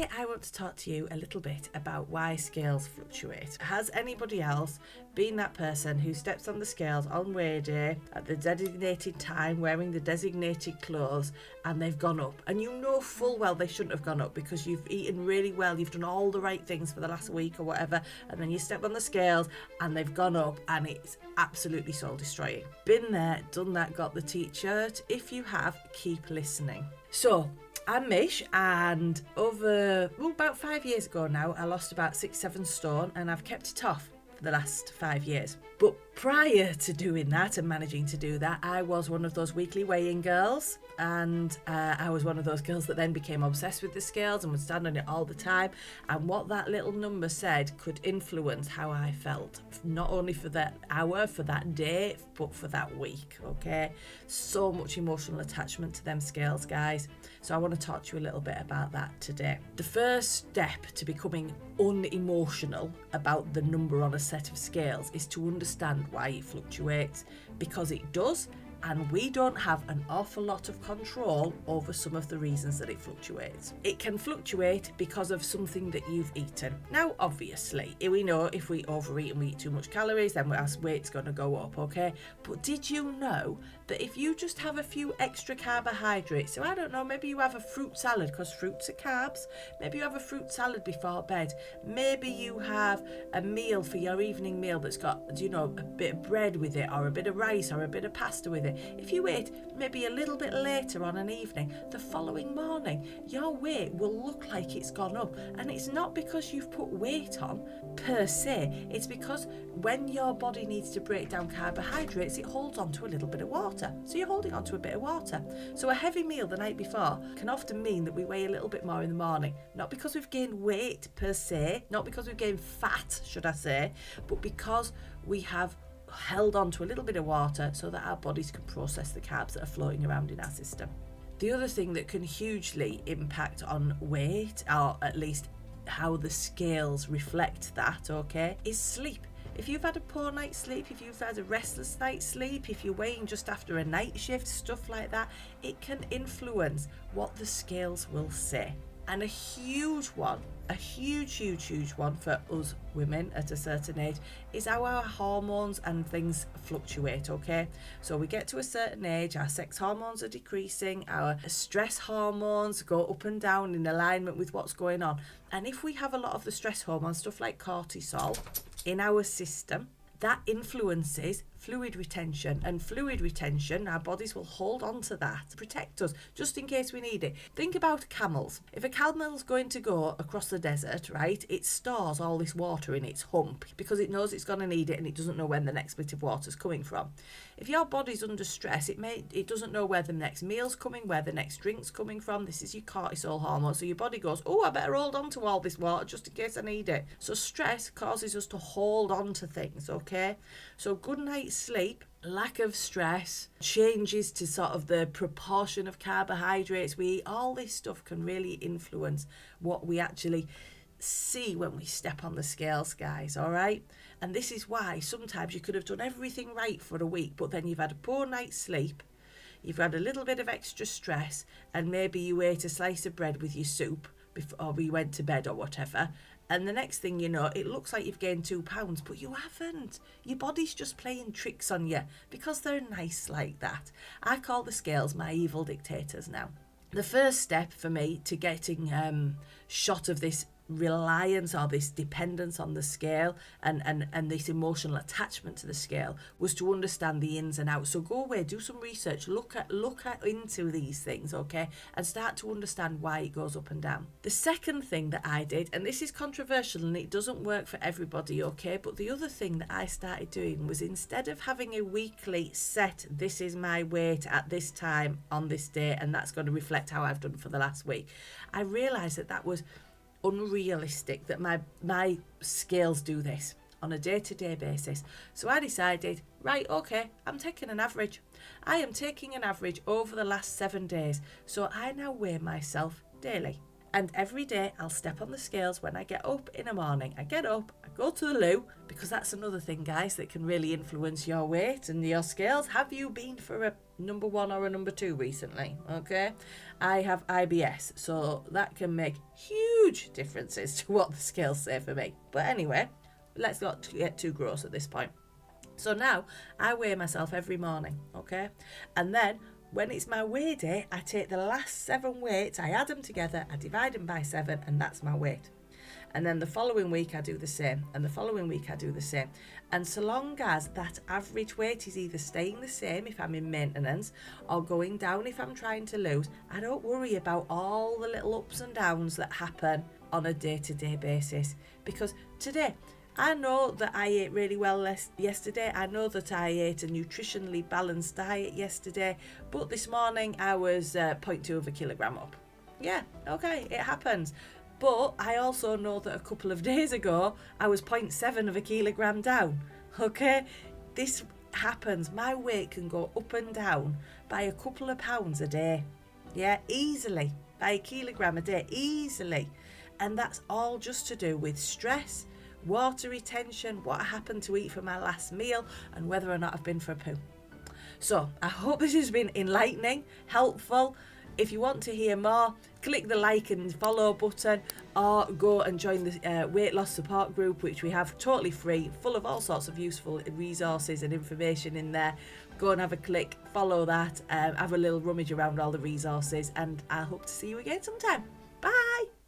Today I want to talk to you a little bit about why scales fluctuate. Has anybody else been that person who steps on the scales on weigh day at the designated time wearing the designated clothes and they've gone up, and you know full well they shouldn't have gone up because you've eaten really well, you've done all the right things for the last week or whatever, and then you step on the scales and they've gone up and it's absolutely soul destroying? Been there, done that, got the t-shirt. If you have, keep listening. So I'm Mish, and about 5 years ago now, I lost about 6-7 stone, and I've kept it off for the last 5 years. But prior to doing that and managing to do that, I was one of those weekly weighing girls, and I was one of those girls that then became obsessed with the scales and would stand on it all the time. And what that little number said could influence how I felt, not only for that hour, for that day, but for that week, okay? So much emotional attachment to them scales, guys. So I want to talk to you a little bit about that today. The first step to becoming unemotional about the number on a set of scales is to understand why it fluctuates, because it does, and we don't have an awful lot of control over some of the reasons that it fluctuates. It can fluctuate because of something that you've eaten. Now, obviously, we know if we overeat and we eat too much calories, then our weight's going to go up, okay? But did you know that if you just have a few extra carbohydrates, so I don't know, maybe you have a fruit salad, because fruits are carbs, maybe you have a fruit salad before bed, maybe you have a meal for your evening meal that's got, a bit of bread with it, or a bit of rice, or a bit of pasta with it. If you ate maybe a little bit later on an evening, the following morning, your weight will look like it's gone up. And it's not because you've put weight on per se, it's because when your body needs to break down carbohydrates, it holds on to a little bit of water. So you're holding on to a bit of water. So a heavy meal the night before can often mean that we weigh a little bit more in the morning. Not because we've gained weight per se, not because we've gained fat, should I say, but because we have held on to a little bit of water so that our bodies can process the carbs that are floating around in our system. The other thing that can hugely impact on weight, or at least how the scales reflect that, okay, is sleep. If you've had a poor night's sleep, if you've had a restless night's sleep, if you're weighing just after a night shift, stuff like that, it can influence what the scales will say. And a huge one for us women at a certain age is how our hormones and things fluctuate, okay? So we get to a certain age, our sex hormones are decreasing, our stress hormones go up and down in alignment with what's going on. And if we have a lot of the stress hormones, stuff like cortisol, in our system, that influences fluid retention, and fluid retention, our bodies will hold on to that to protect us just in case we need it. Think about camels. If a camel's going to go across the desert, right, it stores all this water in its hump because it knows it's going to need it and it doesn't know when the next bit of water's coming from. If your body's under stress, it doesn't know where the next meal's coming, where the next drink's coming from. This is your cortisol hormone. So your body goes, I better hold on to all this water just in case I need it. So stress causes us to hold on to things, okay? So good night's sleep, lack of stress, changes to sort of the proportion of carbohydrates we eat, all this stuff can really influence what we actually see when we step on the scales, guys, all right? And this is why sometimes you could have done everything right for a week, but then you've had a poor night's sleep, you've had a little bit of extra stress, and maybe you ate a slice of bread with your soup before we went to bed or whatever, and the next thing you know, it looks like you've gained 2 pounds, but you haven't. Your body's just playing tricks on you because they're nice like that. I call the scales my evil dictators now. The first step for me to getting shot of this reliance or this dependence on the scale and this emotional attachment to the scale was to understand the ins and outs. So go away, do some research, look into these things, okay, and start to understand why it goes up and down. The second thing that I did, and this is controversial and it doesn't work for everybody, okay, but the other thing that I started doing was, instead of having a weekly set, this is my weight at this time on this day and that's going to reflect how I've done for the last week, I realised that was unrealistic, that my scales do this on a day-to-day basis. So I decided, right, okay, I'm taking an average. I am taking an average over the last 7 days. So I now weigh myself daily. And every day I'll step on the scales when I get up in the morning. I get up, I go to the loo, because that's another thing, guys, that can really influence your weight and your scales. Have you been for a number 1 or a number 2 recently, okay? I have IBS, so that can make huge differences to what the scales say for me. But anyway, let's not get too gross at this point. So now I weigh myself every morning, okay? And then when it's my weigh day, I take the last 7 weights, I add them together, I divide them by 7, and that's my weight. And then the following week I do the same, and the following week I do the same. And so long as that average weight is either staying the same if I'm in maintenance or going down if I'm trying to lose, I don't worry about all the little ups and downs that happen on a day-to-day basis. Because today, I know that I ate really well yesterday. I know that I ate a nutritionally balanced diet yesterday, but this morning I was 0.2 of a kilogram up. Yeah, okay, it happens. But I also know that a couple of days ago I was 0.7 of a kilogram down. Okay, this happens. My weight can go up and down by a couple of pounds a day. Yeah, easily, by a kilogram a day, easily. And that's all just to do with stress, water retention, what I happen to eat for my last meal, and whether or not I've been for a poo. So I hope this has been enlightening, helpful. If you want to hear more, click the like and follow button, or go and join the weight loss support group, which we have totally free, full of all sorts of useful resources and information in there. Go and have a click, follow that, have a little rummage around all the resources, and I hope to see you again sometime.